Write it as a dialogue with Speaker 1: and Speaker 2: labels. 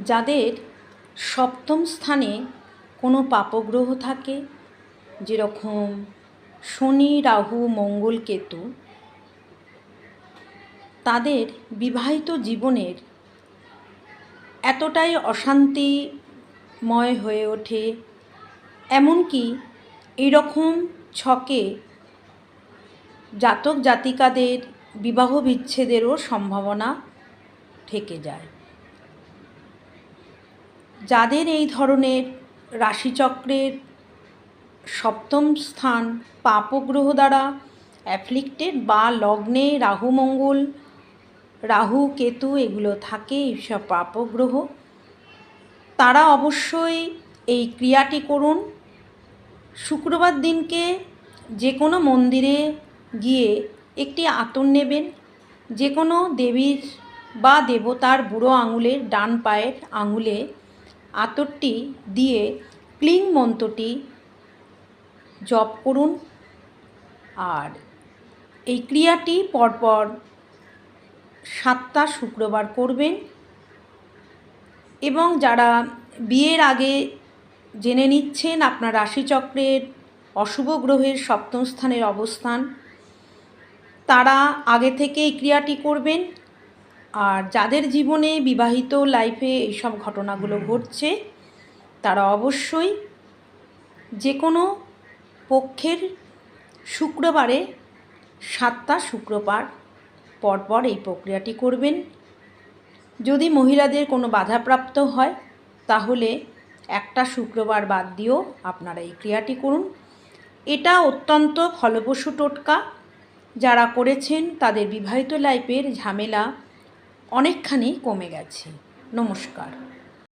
Speaker 1: যাদের সপ্তম স্থানে কোনো পাপগ্রহ থাকে, যেরকম শনি, রাহু, মঙ্গল, কেতু, তাদের বিবাহিত জীবনের এতটাই অশান্তিময় হয়ে ওঠে, এমনকি এরকম ছকে জাতক জাতিকাদের বিবাহ বিচ্ছেদেরও সম্ভাবনা থেকে যায়। যাদের এই ধরনের রাশিচক্রের সপ্তম স্থান পাপগ্রহ দ্বারা অ্যাফ্লিক্টেড বা লগ্নে রাহু, মঙ্গল, রাহু, কেতু এগুলো থাকে, এইসব পাপগ্রহ, তারা অবশ্যই এই ক্রিয়াটি করুন। শুক্রবার দিনকে যে কোনো মন্দিরে গিয়ে একটি আতর নেবেন, যে কোনো দেবীর বা দেবতার বুড়ো আঙুলের ডান পায়ের আঙুলে আতরটি দিয়ে ক্লিং মন্ত্রটি জপ করুন। আর এই ক্রিয়াটি পরপর 7টা শুক্রবার করবেন। এবং যারা বিয়ের আগে জেনে নিচ্ছেন আপনার রাশিচক্রের অশুভ গ্রহের সপ্তম স্থানের অবস্থান, তারা আগে থেকে এই ক্রিয়াটি করবেন। আর যাদের জীবনে বিবাহিত লাইফে এইসব ঘটনাগুলো ঘটছে, তারা অবশ্যই যে কোনো পক্ষের শুক্রবারে 7টা শুক্রবার পরপর এই প্রক্রিয়াটি করবেন। যদি মহিলাদের কোনো বাধাপ্রাপ্ত হয়, তাহলে একটা শুক্রবার বাদ দিয়েও আপনারা এই ক্রিয়াটি করুন। এটা অত্যন্ত ফলপ্রসূ টোটকা। যারা করেছেন তাদের বিবাহিত লাইফের ঝামেলা অনেকখানি কমে গেছে। নমস্কার।